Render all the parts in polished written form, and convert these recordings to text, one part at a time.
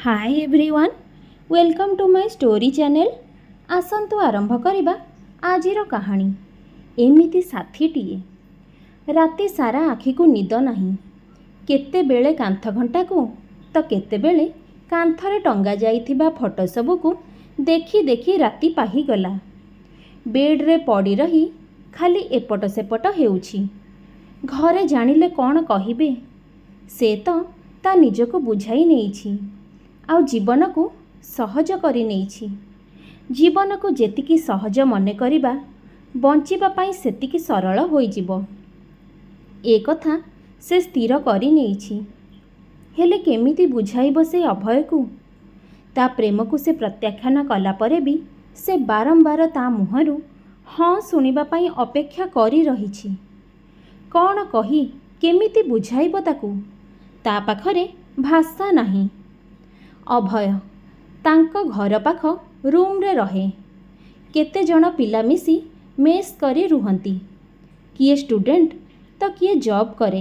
Hi everyone, welcome to my story channel. आसंतु आरंभ करिबा आजिर कहानी। एमिति साथीटीए राति सारा आखि को निद नहीं। केते बेले कांथ घंटा को तो केते बेले कांथरे टंगा जाइथिबा फोटो सबू को देखी देखी राति पाही गला। बेड्रे पड़ी रही खाली एपट सेपट हेउछि। घरे जानिले कौन कहिबे? से तो ता निजको बुझाई नेइछि आउ जीवन को सहज करि नेइछि। जीवन को जेतिकी सहज मने करिबा बंचिबा पाई सेतिकी सरल होई जिवो। ए कथा से स्थिर करि नेइछि। हेले केमिति बुझाइबो से अभय को? ता प्रेम को से प्रत्याख्यान कला परे भी से बारंबार ता मुहरु हाँ सुनिबा पाई अपेक्षा करि रहिछि। कौन कही केमिति बुझाइबो ताकू? ता पाखरे भाषा नाही। अभय तांको घर पाख रूम रे रहे। केते जण पिला मिसी मेस करी रुहंती। किए स्टूडेंट तो किए जॉब करे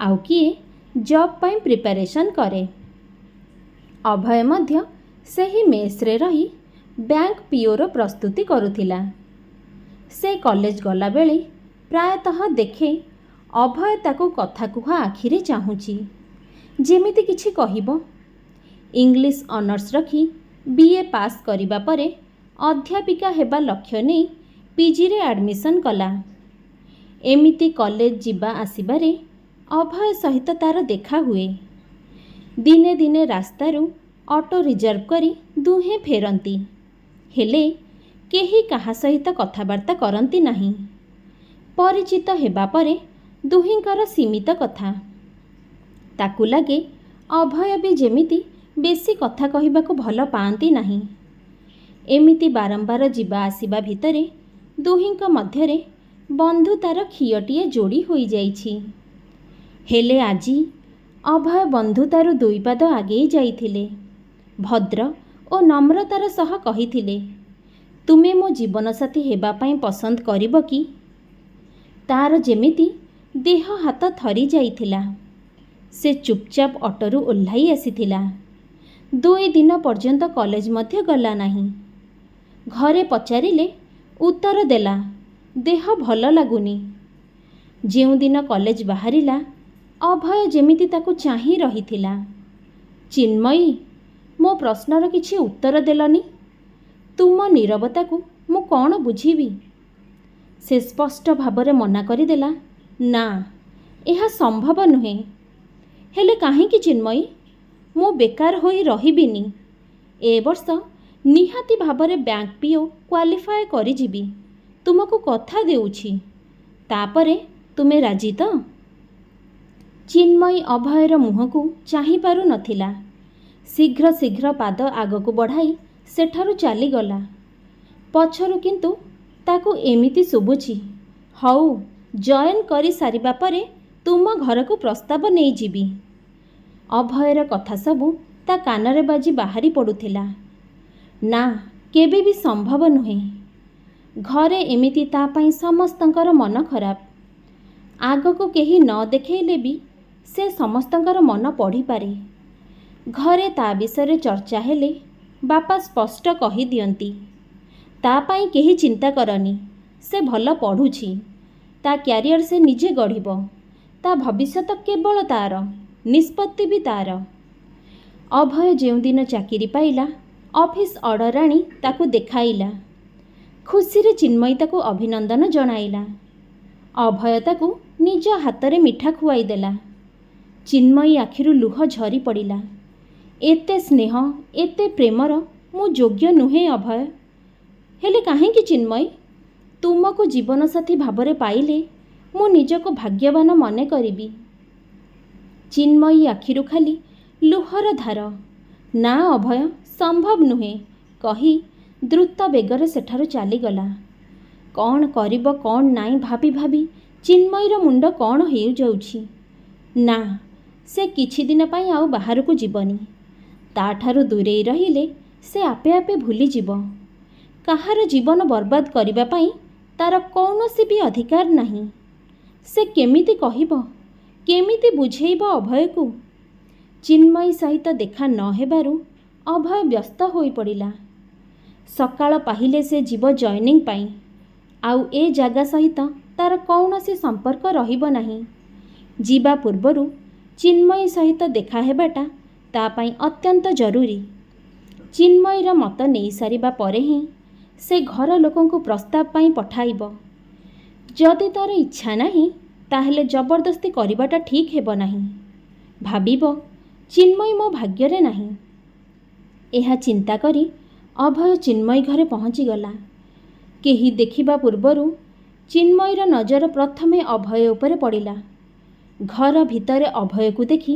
आउ किए जॉब पाई प्रिपरेशन करे। अभय मध्य सही मेस रे रही बैंक पीओर प्रस्तुति करुथिला। से कॉलेज गला बेले प्रायतः देखे अभय ताकू कथा कुहा आखिरे चाहुची जेमिति किछि कहिबो। इंग्लिश ऑनर्स रखी बीए पास करिबा परे अध्यापिका हेबा लक्ष्य नहीं पीजी रे एडमिशन कला। एमिति कॉलेज जिबा आसिबारे अभय सहित तार देखा हुए। दिने दिने रास्तारू ऑटो रिजर्व करी दुहे फेरंती। हेले केही कहा सहित कथाबार्ता करंती नहीं। परिचित हेबा परे दुहिंकर सीमित कथा। ताकू लागे अभय भी जेमिति बेसी कथा कहिबाकू भल पाआंती नहीं। एमिति बारंबार जिबा आसिबा भितरे दुहिंक मध्यरे बंधुतार खियटिए जोड़ी होई जाइछि। हेले आजी अभय बंधुतारू दुई पाद आगे जाइथिले। भद्र और नम्रतार सह कहिथिले, तुमे मो जीवन साथी हेबा पाई पसंद करिबो कि? तार जेमिति देह हाथ थरी जाइथिला। से चुपचाप ऑटोरू ओह्लाई आसीथिला। 2 दिन पर्यंत कॉलेज मध्य गला नहीं। घरे पचारिले उत्तर देला, देह भल लागुनी। जेउ दिन कॉलेज बाहरिला अभय जेमिति ताकू चाही रहिथिला। चिन्मयी, मो प्रश्नर किछि उत्तर देलनी। तुम नीरवता को मु कौन बुझीबी? से स्पष्ट भावरे मना करिदेला, ना यह संभव नुहे। हेले काहींकि चिन्मयी? मु बेकार होई रहिबिनी। ए वर्ष निहाती भावरे बैंक पीओ क्वालिफाए करि जिबी। तुमको कथा देउछि। तापरे तुमे राजी तो? चिन्मयी अभयर मुह को चाही पारु नथिला। शीघ्र शीघ्र पाद आगको बढ़ाई सेठारु चाली गला। पछरु किंतु ताकू एमिति सुबुछि, हौ जॉइन करि सारिबा परे तुम घर को प्रस्ताव नहीं जीबी। अभयर कथा सबू ता कानरे बाजी बाहरी पड़ुथिला। ना केबे भी संभव नुहे। घरे एमिति ता पाई समस्तंकर मन खराब। आग को केही न देखेले भी से समस्तंकर मन पढ़ी पारे। घरे ता विषय चर्चा हेले बापा स्पष्ट कही दियंती, ता पाई केही चिंता करनी। से भल पढ़ुछि। ता क्यारियर से निजे गढ़िबो। ता भविष्यत केवल तार, निष्पत्ति भी तार। अभय जेउ दिन चाकिरी पाइला ऑफिस ऑर्डर आनी ताकू देखाइला। खुशी रे चिन्मयी ताकू अभिनंदन जणाइला। अभय ताकू निज हातरे मिठा खुआई देला। चिन्मयी आखिरु लुह झरी पड़िला। एते स्नेह एते प्रेमर मु योग्य नुहे अभय। हेले काहेकि चिन्मयी? तुमको जीवन साथी भावरे पाइले मु निजको भाग्यवान मने करिबी। चिन्मयी आखिरु खाली लुहर धार। ना अभय संभव नुहे कही द्रुत बेगरे सेठारु चालीगला। कौन करिब कौन नाई भाभी भाभी चिन्मयीर मुंड कौन हेउ जाउछि। ना से किछि दिन पाई आउ बाहर को जीवनी। ताठारु दूरे रहिले से आपे आपे भूली जीव। काहार जीवन बर्बाद करिबा पाई तार कौनसी भी अधिकार नहीं। से केमिति कहिब, केमिति बुझेइब अभय को? ଚିନ୍ମୟୀ ସହିତ ଦେଖା ନ ହେବାରୁ ଅଭୟ ବ୍ୟସ୍ତ ହୋଇପଡ଼ିଲା। ସକାଳ ପାହିଲେ ସେ ଯିବ ଜଏନିଂ ପାଇଁ। ଆଉ ଏ ଜାଗା ସହିତ ତା'ର କୌଣସି ସମ୍ପର୍କ ରହିବ ନାହିଁ। ଯିବା ପୂର୍ବରୁ ଚିନ୍ମୟୀ ସହିତ ଦେଖା ହେବାଟା ତା' ପାଇଁ ଅତ୍ୟନ୍ତ ଜରୁରୀ। ଚିନ୍ମୟୀର ମତ ନେଇସାରିବା ପରେ ହିଁ ସେ ଘର ଲୋକଙ୍କୁ ପ୍ରସ୍ତାବ ପାଇଁ ପଠାଇବ। ଯଦି ତା'ର ଇଚ୍ଛା ନାହିଁ ତାହେଲେ ଜବରଦସ୍ତି କରିବାଟା ଠିକ୍ ହେବ ନାହିଁ। ଭାବିବ ଚିନ୍ମୟୀ ମୋ ଭାଗ୍ୟରେ ନାହିଁ। ଏହା ଚିନ୍ତା କରି ଅଭୟ ଚିନ୍ମୟୀ ଘରେ ପହଞ୍ଚିଗଲା। କେହି ଦେଖିବା ପୂର୍ବରୁ ଚିନ୍ମୟୀର ନଜର ପ୍ରଥମେ ଅଭୟ ଉପରେ ପଡ଼ିଲା। ଘର ଭିତରେ ଅଭୟକୁ ଦେଖି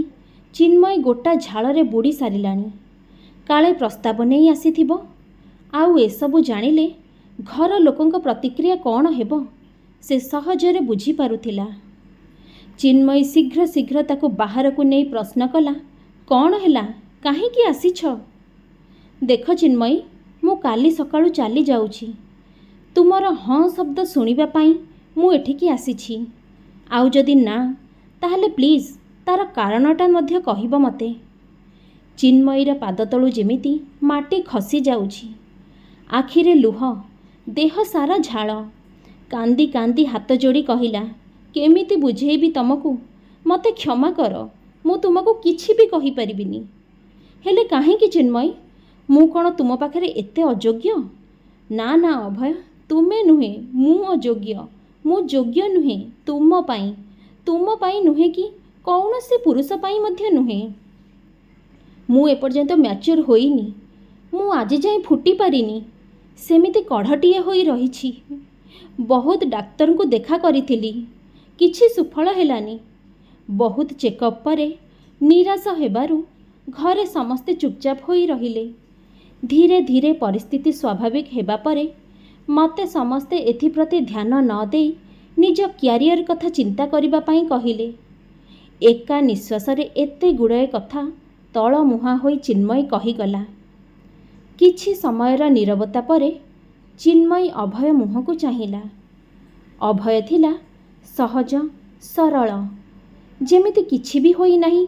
ଚିନ୍ମୟୀ ଗୋଟା ଝାଳରେ ବୁଡ଼ି ସାରିଲାଣି। କାଳେ ପ୍ରସ୍ତାବ ନେଇ ଆସିଥିବ। ଆଉ ଏସବୁ ଜାଣିଲେ ଘର ଲୋକଙ୍କ ପ୍ରତିକ୍ରିୟା କ'ଣ ହେବ ସେ ସହଜରେ ବୁଝିପାରୁଥିଲା। ଚିନ୍ମୟୀ ଶୀଘ୍ର ଶୀଘ୍ର ତାକୁ ବାହାରକୁ ନେଇ ପ୍ରଶ୍ନ କଲା, କ'ଣ ହେଲା, କାହିଁକି ଆସିଛ? ଦେଖ ଚିନ୍ମୟୀ, ମୁଁ କାଲି ସକାଳୁ ଚାଲି ଯାଉଛି। ତୁମର ହଁ ଶବ୍ଦ ଶୁଣିବା ପାଇଁ ମୁଁ ଏଠିକି ଆସିଛି। ଆଉ ଯଦି ନା ତାହେଲେ ପ୍ଲିଜ୍ ତା'ର କାରଣଟା ମଧ୍ୟ କହିବ ମୋତେ। ଚିନ୍ମୟୀର ପାଦ ତଳୁ ଯେମିତି ମାଟି ଖସି ଯାଉଛି। ଆଖିରେ ଲୁହ, ଦେହ ସାରା ଝାଳ। କାନ୍ଦି କାନ୍ଦି ହାତ ଯୋଡ଼ି କହିଲା, କେମିତି ବୁଝେଇବି ତମକୁ? ମୋତେ କ୍ଷମା କର, ମୁଁ ତୁମକୁ କିଛି ବି କହିପାରିବିନି। ହେଲେ କାହିଁକି ଚିନ୍ମୟୀ? ମୁଁ କ'ଣ ତୁମ ପାଖରେ ଏତେ ଅଯୋଗ୍ୟ? ନା ନା ଅଭୟ, ତୁମେ ନୁହେଁ, ମୁଁ ଅଯୋଗ୍ୟ। ମୁଁ ଯୋଗ୍ୟ ନୁହେଁ ତୁମ ପାଇଁ। ତୁମ ପାଇଁ ନୁହେଁ କି କୌଣସି ପୁରୁଷ ପାଇଁ ମଧ୍ୟ ନୁହେଁ। ମୁଁ ଏପର୍ଯ୍ୟନ୍ତ ମ୍ୟାଚୁର୍ ହୋଇନି। ମୁଁ ଆଜି ଯାଏଁ ଫୁଟି ପାରିନି। ସେମିତି କଢ଼ଟିଏ ହୋଇ ରହିଛି। ବହୁତ ଡାକ୍ତରଙ୍କୁ ଦେଖା କରିଥିଲି, କିଛି ସୁଫଳ ହେଲାନି। ବହୁତ ଚେକଅପ୍ ପରେ ନିରାଶ ହେବାରୁ ଘରେ ସମସ୍ତେ ଚୁପଚାପ ହୋଇ ରହିଲେ। ଧୀରେ ଧୀରେ ପରିସ୍ଥିତି ସ୍ୱାଭାବିକ ହେବା ପରେ ମୋତେ ସମସ୍ତେ ଏଥିପ୍ରତି ଧ୍ୟାନ ନ ଦେଇ ନିଜ କ୍ୟାରିୟର କଥା ଚିନ୍ତା କରିବା ପାଇଁ କହିଲେ। ଏକା ନିଶ୍ୱାସରେ ଏତେ ଗୁଡ଼ାଏ କଥା ତଳମୁହାଁ ହୋଇ ଚିନ୍ମୟୀ କହିଗଲା। କିଛି ସମୟର ନୀରବତା ପରେ ଚିନ୍ମୟୀ ଅଭୟ ମୁହଁକୁ ଚାହିଁଲା। ଅଭୟ ଥିଲା ସହଜ, ସରଳ, ଯେମିତି କିଛି ବି ହୋଇନାହିଁ।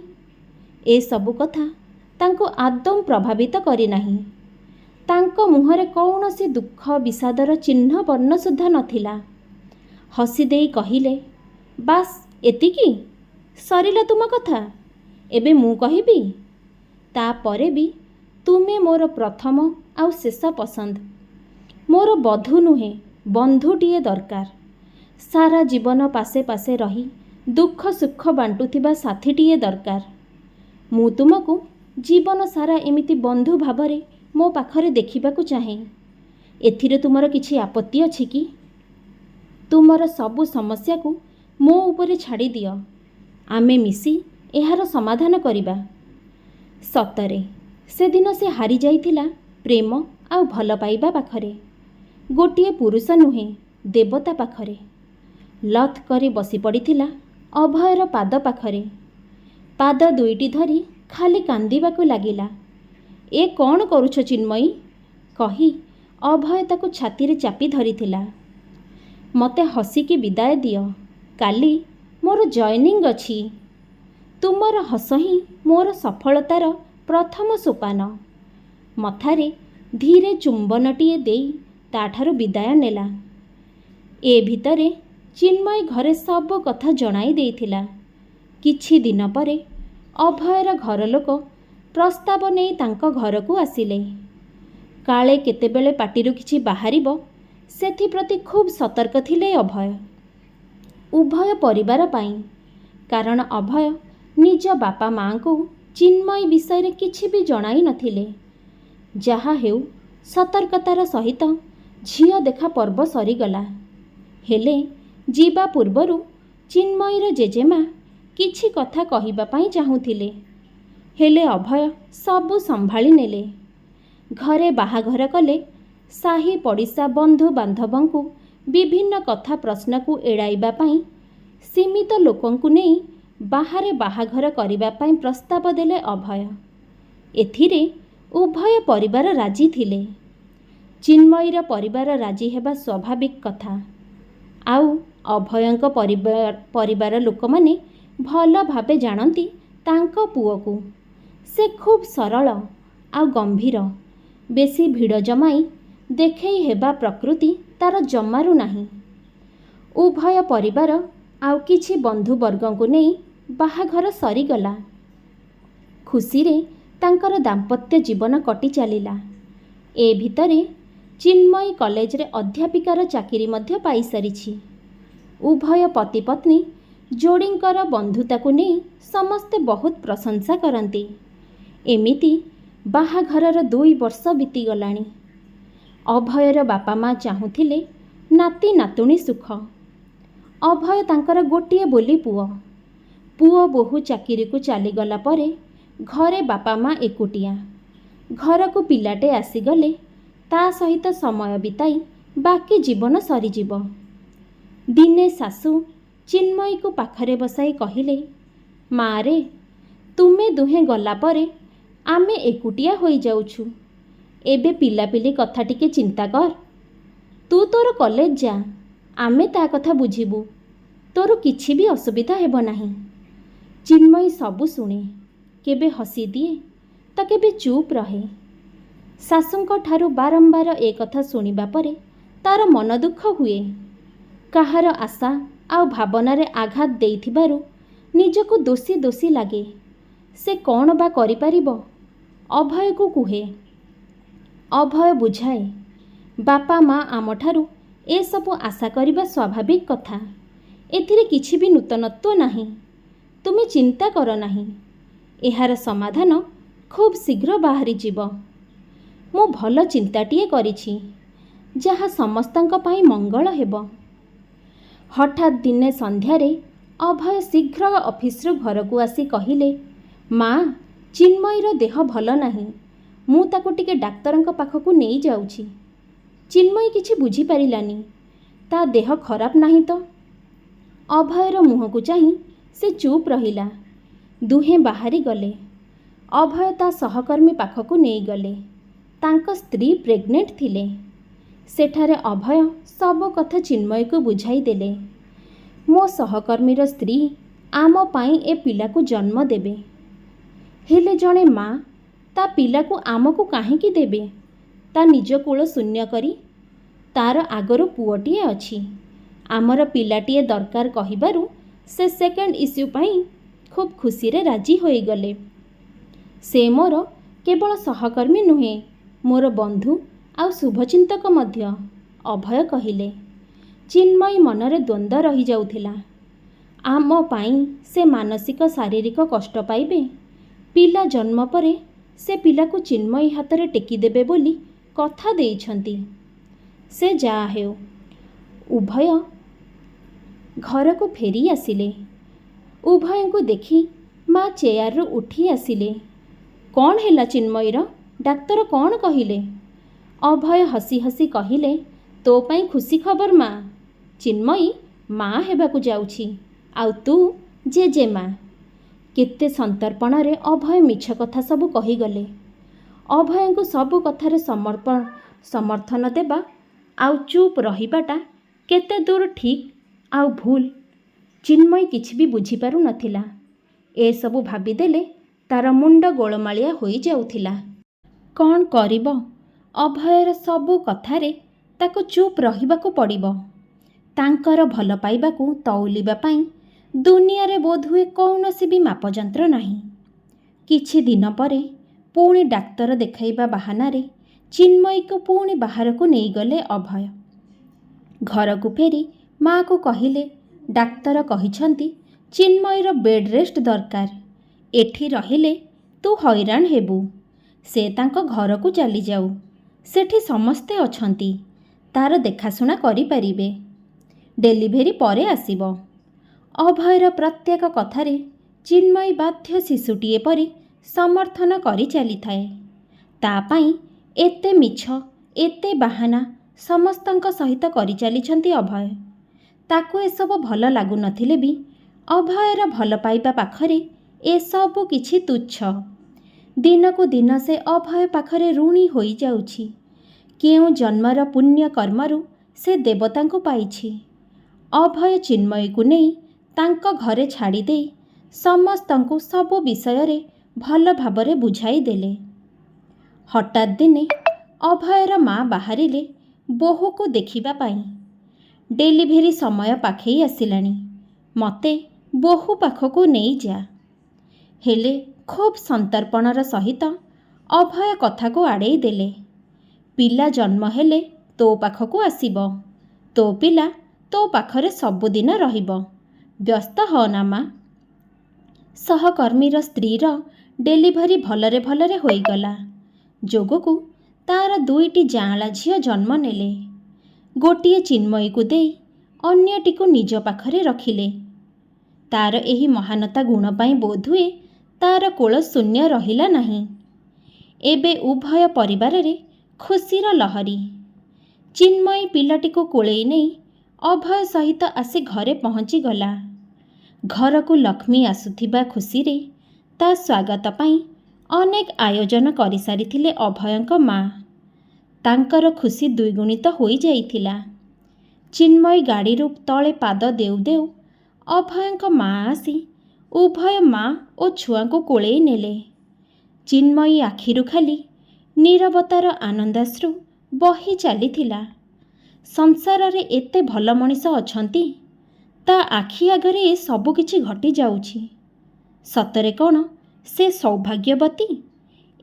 ଏସବୁ କଥା ତାଙ୍କୁ ଆଦୌ ପ୍ରଭାବିତ କରିନାହିଁ। ତାଙ୍କ ମୁହଁରେ କୌଣସି ଦୁଃଖ ବିଷାଦର ଚିହ୍ନ ବର୍ଣ୍ଣ ସୁଦ୍ଧା ନଥିଲା। ହସି ଦେଇ କହିଲେ, ବାସ୍ ଏତିକି? ସରିଲା ତୁମ କଥା? ଏବେ ମୁଁ କହିବି? ତାପରେ ବି ତୁମେ ମୋର ପ୍ରଥମ ଆଉ ଶେଷ ପସନ୍ଦ। ମୋର ବଧୂ ନୁହେଁ, ବନ୍ଧୁଟିଏ ଦରକାର। ସାରା ଜୀବନ ପାଶେ ପାଶେ ରହି ଦୁଃଖ ସୁଖ ବାଣ୍ଟୁଥିବା ସାଥୀଟିଏ ଦରକାର। ମୁଁ ତୁମକୁ ଜୀବନ ସାରା ଏମିତି ବନ୍ଧୁ ଭାବରେ ମୋ ପାଖରେ ଦେଖିବାକୁ ଚାହେଁ। ଏଥିରେ ତୁମର କିଛି ଆପତ୍ତି ଅଛି କି? ତୁମର ସବୁ ସମସ୍ୟାକୁ ମୋ ଉପରେ ଛାଡ଼ି ଦିଅ। ଆମେ ମିଶି ଏହାର ସମାଧାନ କରିବା। ସତରେ ସେଦିନ ସେ ହାରିଯାଇଥିଲା ପ୍ରେମ ଆଉ ଭଲ ପାଇବା ପାଖରେ। ଗୋଟିଏ ପୁରୁଷ ନୁହେଁ, ଦେବତା ପାଖରେ। ଲଥ୍ କରି ବସି ପଡ଼ିଥିଲା ଅଭୟର ପାଦ ପାଖରେ। ପାଦ ଦୁଇଟି ଧରି ଖାଲି କାନ୍ଦିବାକୁ ଲାଗିଲା। ଏ କ'ଣ କରୁଛ ଚିନ୍ମୟୀ? କହି ଅଭୟ ତାକୁ ଛାତିରେ ଚାପି ଧରିଥିଲା। ମୋତେ ହସିକି ବିଦାୟ ଦିଅ। କାଲି ମୋର ଜଏନିଂ ଅଛି। ତୁମର ହସ ହିଁ ମୋର ସଫଳତାର ପ୍ରଥମ ସୋପାନ। ମଥାରେ ଧୀରେ ଚୁମ୍ବନଟିଏ ଦେଇ ତାଠାରୁ ବିଦାୟ ନେଲା। ଏ ଭିତରେ ଚିନ୍ମୟୀ ଘରେ ସବୁ କଥା ଜଣାଇ ଦେଇଥିଲା। କିଛି ଦିନ ପରେ ଅଭୟର ଘର ଲୋକ ପ୍ରସ୍ତାବ ନେଇ ତାଙ୍କ ଘରକୁ ଆସିଲେ। କାଳେ କେତେବେଳେ ପାଟିରୁ କିଛି ବାହାରିବ ସେଥିପ୍ରତି ଖୁବ୍ ସତର୍କ ଥିଲେ ଅଭୟ। ଉଭୟ ପରିବାର ପାଇଁ। କାରଣ ଅଭୟ ନିଜ ବାପା ମାଆଙ୍କୁ ଚିନ୍ମୟୀ ବିଷୟରେ କିଛି ବି ଜଣାଇ ନଥିଲେ। ଯାହା ହେଉ ସତର୍କତାର ସହିତ ଝିଅ ଦେଖା ପର୍ବ ସରିଗଲା। ହେଲେ ଯିବା ପୂର୍ବରୁ ଚିନ୍ମୟୀର ଜେଜେମା କିଛି କଥା କହିବା ପାଇଁ ଚାହୁଁଥିଲେ। ହେଲେ ଅଭୟ ସବୁ ସମ୍ଭାଳି ନେଲେ। ଘରେ ବାହାଘର କଲେ। ସାହି ପଡ଼ିଶା ବନ୍ଧୁବାନ୍ଧବଙ୍କୁ ବିଭିନ୍ନ କଥା ପ୍ରଶ୍ନକୁ ଏଡ଼ାଇବା ପାଇଁ ସୀମିତ ଲୋକଙ୍କୁ ନେଇ ବାହାରେ ବାହାଘର କରିବା ପାଇଁ ପ୍ରସ୍ତାବ ଦେଲେ ଅଭୟ। ଏଥିରେ ଉଭୟ ପରିବାର ରାଜି ଥିଲେ। ଚିନ୍ମୟୀର ପରିବାର ରାଜି ହେବା ସ୍ୱାଭାବିକ କଥା। ଆଉ ଅଭୟଙ୍କ ପରିବାର ଲୋକମାନେ ଭଲ ଭାବେ ଜାଣନ୍ତି ତାଙ୍କ ପୁଅକୁ। ସେ ଖୁବ୍ ସରଳ ଆଉ ଗମ୍ଭୀର। ବେଶୀ ଭିଡ଼ ଜମାଇ ଦେଖେଇ ହେବା ପ୍ରକୃତି ତାର ଜମାରୁ ନାହିଁ। ଉଭୟ ପରିବାର ଆଉ କିଛି ବନ୍ଧୁବର୍ଗଙ୍କୁ ନେଇ ବାହାଘର ସରିଗଲା। ଖୁସିରେ ତାଙ୍କର ଦାମ୍ପତ୍ୟ ଜୀବନ କଟି ଚାଲିଲା। ଏ ଭିତରେ ଚିନ୍ମୟୀ କଲେଜରେ ଅଧ୍ୟାପିକାର ଚାକିରି ମଧ୍ୟ ପାଇସାରିଛି। ଉଭୟ ପତି ପତ୍ନୀ ଯୋଡ଼ିଙ୍କର ବନ୍ଧୁତାକୁ ନେଇ ସମସ୍ତେ ବହୁତ ପ୍ରଶଂସା କରନ୍ତି। ଏମିତି ବାହାଘରର 2 ବର୍ଷ ବିତିଗଲାଣି। ଅଭୟର ବାପା ମା ଚାହୁଁଥିଲେ ନାତି ନାତୁଣୀ ସୁଖ। ଅଭୟ ତାଙ୍କର ଗୋଟିଏ ବୋଲି ପୁଅ। ପୁଅ ବୋହୂ ଚାକିରିକୁ ଚାଲିଗଲା ପରେ ଘରେ ବାପା ମା ଏକୁଟିଆ। ଘରକୁ ପିଲାଟେ ଆସିଗଲେ ତା ସହିତ ସମୟ ବିତାଇ ବାକି ଜୀବନ ସରିଯିବ। ଦିନେ ଶାଶୁ ଚିନ୍ମୟୀକୁ ପାଖରେ ବସାଇ କହିଲେ, "ମା ରେ, ତୁମେ ଦୁହେଁ ଗଲା ପରେ ଆମେ ଏକୁଟିଆ ହୋଇଯାଉଛୁ। ଏବେ ପିଲାପିଲି କଥା ଟିକେ ଚିନ୍ତା କର। ତୁ ତୋର କଲେଜ ଯା, ଆମେ ତା କଥା ବୁଝିବୁ। ତୋର କିଛି ବି ଅସୁବିଧା ହେବ ନାହିଁ।" ଚିନ୍ମୟୀ ସବୁ ଶୁଣେ, କେବେ ହସିଦିଏ ତ କେବେ ଚୁପ୍ ରହେ। ଶାଶୁଙ୍କ ଠାରୁ ବାରମ୍ବାର ଏ କଥା ଶୁଣିବା ପରେ ତାର ମନ ଦୁଃଖ ହୁଏ। କାହାର ଆଶା ଆଉ ଭାବନାରେ ଆଘାତ ଦେଇଥିବାରୁ ନିଜକୁ ଦୋଷୀ ଦୋଷୀ ଲାଗେ। ସେ କ'ଣ ବା କରିପାରିବ? ଅଭୟକୁ କୁହେ। ଅଭୟ ବୁଝାଏ, ବାପା ମା ଆମଠାରୁ ଏସବୁ ଆଶା କରିବା ସ୍ୱାଭାବିକ କଥା। ଏଥିରେ କିଛି ବି ନୂତନତ୍ୱ ନାହିଁ। ତୁମେ ଚିନ୍ତା କର ନାହିଁ। ଏହାର ସମାଧାନ ଖୁବ୍ ଶୀଘ୍ର ବାହାରିଯିବ। ମୁଁ ଭଲ ଚିନ୍ତାଟିଏ କରିଛି, ଯାହା ସମସ୍ତଙ୍କ ପାଇଁ ମଙ୍ଗଳ ହେବ। ହଠାତ୍ ଦିନେ ସନ୍ଧ୍ୟାରେ ଅଭୟ ଶୀଘ୍ର ଅଫିସରୁ ଘରକୁ ଆସି କହିଲେ, "ମା, ଚିନ୍ମୟୀର ଦେହ ଭଲ ନାହିଁ। ମୁଁ ତାକୁ ଟିକେ ଡାକ୍ତରଙ୍କ ପାଖକୁ ନେଇ ଯାଉଛି।" ଚିନ୍ମୟୀ କିଛି ବୁଝିପାରିଲାନି। ତା ଦେହ ଖରାପ ନାହିଁ ତ? ଅଭୟର ମୁହଁକୁ ଚାହିଁ ସେ ଚୁପ୍ ରହିଲା। ଦୁହେଁ ବାହାରି ଗଲେ। ଅଭୟ ତା ସହକର୍ମୀ ପାଖକୁ ନେଇଗଲେ। ତାଙ୍କ ସ୍ତ୍ରୀ ପ୍ରେଗନେଣ୍ଟ ଥିଲେ। ସେଠାରେ ଅଭୟ ସବୁ କଥା ଚିନ୍ମୟୀକୁ ବୁଝାଇ ଦେଲେ। "ମୋ ସହକର୍ମୀର ସ୍ତ୍ରୀ ଆମ ପାଇଁ ଏ ପିଲାକୁ ଜନ୍ମ ଦେବେ। ହେଲେ ଜଣେ ମା ତା ପିଲାକୁ ଆମକୁ କାହିଁକି ଦେବେ? ତା ନିଜ କୂଳ ଶୂନ୍ୟ କରି। ତାର ଆଗରୁ ପୁଅଟିଏ ଅଛି। ଆମର ପିଲାଟିଏ ଦରକାର" କହିବାରୁ ସେ ସେକେଣ୍ଡ ଇସ୍ୟୁ ପାଇଁ ଖୁବ୍ ଖୁସିରେ ରାଜି ହୋଇଗଲେ। ସେ ମୋର କେବଳ ସହକର୍ମୀ ନୁହେଁ, ମୋର ବନ୍ଧୁ ଆଉ ଶୁଭଚିନ୍ତକ ମଧ୍ୟ, ଅଭୟ କହିଲେ। ଚିନ୍ମୟୀ ମନରେ ଦ୍ୱନ୍ଦ୍ୱ ରହିଯାଉଥିଲା। ଆମ ପାଇଁ ସେ ମାନସିକ ଶାରୀରିକ କଷ୍ଟ ପାଇବେ। ପିଲା ଜନ୍ମ ପରେ ସେ ପିଲାକୁ ଚିନ୍ମୟୀ ହାତରେ ଟେକିଦେବେ ବୋଲି କଥା ଦେଇଛନ୍ତି। ସେ ଯାହା ହେଉ, ଉଭୟ ଘରକୁ ଫେରି ଆସିଲେ। ଉଭୟଙ୍କୁ ଦେଖି ମା ଚେୟାରରୁ ଉଠି ଆସିଲେ। "କ'ଣ ହେଲା ଚିନ୍ମୟୀର? ଡାକ୍ତର କ'ଣ କହିଲେ?" ଅଭୟ ହସି ହସି କହିଲେ, "ତୋ ପାଇଁ ଖୁସି ଖବର ମା। ଚିନ୍ମୟୀ ମା ହେବାକୁ ଯାଉଛି, ଆଉ ତୁ ଜେଜେମା।" କେତେ ସନ୍ତର୍ପଣରେ ଅଭୟ ମିଛ କଥା ସବୁ କହିଗଲେ। ଅଭୟଙ୍କୁ ସବୁ କଥାରେ ସମର୍ଥନ ଦେବା ଆଉ ଚୁପ୍ ରହିବାଟା କେତେ ଦୂର ଠିକ୍ ଆଉ ଭୁଲ ଚିନ୍ମୟୀ କିଛି ବି ବୁଝିପାରୁନଥିଲା। ଏସବୁ ଭାବିଦେଲେ ତାର ମୁଣ୍ଡ ଗୋଳମାଳିଆ ହୋଇଯାଉଥିଲା। କ'ଣ କରିବ? ଅଭୟର ସବୁ କଥାରେ ତାକୁ ଚୁପ୍ ରହିବାକୁ ପଡ଼ିବ। ତାଙ୍କର ଭଲ ପାଇବାକୁ ତଉଲିବା ପାଇଁ ଦୁନିଆରେ ବୋଧହୁଏ କୌଣସି ବି ମାପଯନ୍ତ୍ର ନାହିଁ। କିଛି ଦିନ ପରେ ପୁଣି ଡାକ୍ତର ଦେଖାଇବା ବାହାନାରେ ଚିନ୍ମୟୀକୁ ପୁଣି ବାହାରକୁ ନେଇଗଲେ ଅଭୟ। ଘରକୁ ଫେରି ମା'କୁ କହିଲେ, "ଡାକ୍ତର କହିଛନ୍ତି ଚିନ୍ମୟୀର ବେଡ୍ ରେଷ୍ଟ ଦରକାର। ଏଠି ରହିଲେ ତୁ ହଇରାଣ ହେବୁ। ସେ ତାଙ୍କ ଘରକୁ ଚାଲିଯାଉ। ସେଠି ସମସ୍ତେ ଅଛନ୍ତି, ତାର ଦେଖାଶୁଣା କରିପାରିବେ। ଡେଲିଭେରି ପରେ ଆସିବ।" ଅଭୟର ପ୍ରତ୍ୟେକ କଥାରେ ଚିନ୍ମୟୀ ବାଧ୍ୟ ଶିଶୁଟିଏ ପରି ସମର୍ଥନ କରି ଚାଲିଥାଏ। ତା ପାଇଁ ଏତେ ମିଛ, ଏତେ ବାହାନା ସମସ୍ତଙ୍କ ସହିତ କରିଚାଲିଛନ୍ତି ଅଭୟ। ତାକୁ ଏସବୁ ଭଲ ଲାଗୁନଥିଲେ ବି ଅଭୟର ଭଲ ପାଇବା ପାଖରେ ଏସବୁ କିଛି ତୁଚ୍ଛ। ଦିନକୁ ଦିନ ସେ ଅଭୟ ପାଖରେ ଋଣୀ ହୋଇଯାଉଛି। କେଉଁ ଜନ୍ମର ପୁଣ୍ୟ କର୍ମରୁ ସେ ଦେବତାଙ୍କୁ ପାଇଛି। ଅଭୟ ଚିନ୍ମୟୀକୁ ନେଇ ତାଙ୍କ ଘରେ ଛାଡ଼ିଦେଇ ସମସ୍ତଙ୍କୁ ସବୁ ବିଷୟରେ ଭଲ ଭାବରେ ବୁଝାଇ ଦେଲେ। ହଠାତ୍ ଦିନେ ଅଭୟର ମା ବାହାରିଲେ ବୋହୂକୁ ଦେଖିବା ପାଇଁ। ଡେଲିଭରି ସମୟ ପାଖେଇ ଆସିଲାଣି, ମୋତେ ବୋହୂ ପାଖକୁ ନେଇଯା। ହେଲେ ଖୁବ୍ ସନ୍ତର୍ପଣର ସହିତ ଅଭୟ କଥାକୁ ଆଡ଼େଇ ଦେଲେ। ପିଲା ଜନ୍ମ ହେଲେ ତୋ ପାଖକୁ ଆସିବ, ତୋ ପିଲା ତୋ ପାଖରେ ସବୁଦିନ ରହିବ, ବ୍ୟସ୍ତ ହଅନା ମା। ସହକର୍ମୀର ସ୍ତ୍ରୀର ଡେଲିଭରି ଭଲରେ ଭଲରେ ହୋଇଗଲା ଯୋଗକୁ ତାର 2ଟି ଯାଆଁଳା ଝିଅ ଜନ୍ମ ନେଲେ। ଗୋଟିଏ ଚିନ୍ମୟୀକୁ ଦେଇ ଅନ୍ୟଟିକୁ ନିଜ ପାଖରେ ରଖିଲେ। ତାର ଏହି ମହାନତା ଗୁଣ ପାଇଁ ବୋଧହୁଏ ତାର କୋଳ ଶୂନ୍ୟ ରହିଲା ନାହିଁ। ଏବେ ଉଭୟ ପରିବାରରେ ଖୁସିର ଲହରୀ। ଚିନ୍ମୟୀ ପିଲାଟିକୁ କୋଳେଇ ନେଇ ଅଭୟ ସହିତ ଆସି ଘରେ ପହଞ୍ଚିଗଲା। ଘରକୁ ଲକ୍ଷ୍ମୀ ଆସୁଥିବା ଖୁସିରେ ତା ସ୍ୱାଗତ ପାଇଁ ଅନେକ ଆୟୋଜନ କରିସାରିଥିଲେ ଅଭୟଙ୍କ ମା। ତାଙ୍କର ଖୁସି ଦ୍ୱିଗୁଣିତ ହୋଇଯାଇଥିଲା। ଚିନ୍ମୟୀ ଗାଡ଼ିରୁ ତଳେ ପାଦ ଦେଉ ଦେଉ ଅଭୟଙ୍କ ମା ଆସି ଉଭୟ ମା ଓ ଛୁଆଙ୍କୁ କୋଳେଇ ନେଲେ। ଚିନ୍ମୟୀ ଆଖିରୁ ଖାଲି ନୀରବତାର ଆନନ୍ଦାଶ୍ରୁ ବହି ଚାଲିଥିଲା। ସଂସାରରେ ଏତେ ଭଲ ମଣିଷ ଅଛନ୍ତି, ତା ଆଖି ଆଗରେ ଏ ସବୁ କିଛି ଘଟିଯାଉଛି। ସତରେ କ'ଣ ସେ ସୌଭାଗ୍ୟବତୀ?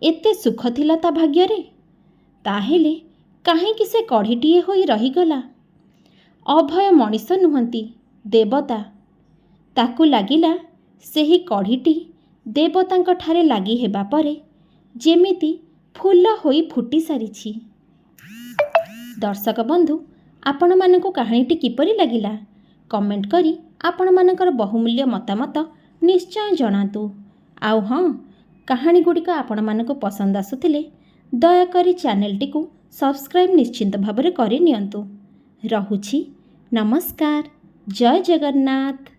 ଏତେ ସୁଖ ଥିଲା ତା ଭାଗ୍ୟରେ? ତାହେଲେ କାହିଁକି ସେ କଢ଼ିଟିଏ ହୋଇ ରହିଗଲା? ଅଭୟ ମଣିଷ ନୁହନ୍ତି, ଦେବତା। ତାକୁ ଲାଗିଲା ସେହି କଢ଼ିଟି ଦେବତାଙ୍କଠାରେ ଲାଗି ହେବା ପରେ ଯେମିତି ଫୁଲ ହୋଇ ଫୁଟି ସାରିଛି। ଦର୍ଶକ ବନ୍ଧୁ, ଆପଣମାନଙ୍କୁ କାହାଣୀଟି କିପରି ଲାଗିଲା? କମେଣ୍ଟ କରି ଆପଣମାନଙ୍କର ବହୁମୂଲ୍ୟ ମତାମତ ନିଶ୍ଚୟ ଜଣାନ୍ତୁ। ଆଉ ହଁ, କାହାଣୀଗୁଡ଼ିକ ଆପଣମାନଙ୍କୁ ପସନ୍ଦ ଆସୁଥିଲେ ଦୟାକରି ଚ୍ୟାନେଲଟିକୁ ସବସ୍କ୍ରାଇବ୍ ନିଶ୍ଚିନ୍ତ ଭାବରେ କରିନିଅନ୍ତୁ। ରହୁଛି, ନମସ୍କାର, ଜୟ ଜଗନ୍ନାଥ।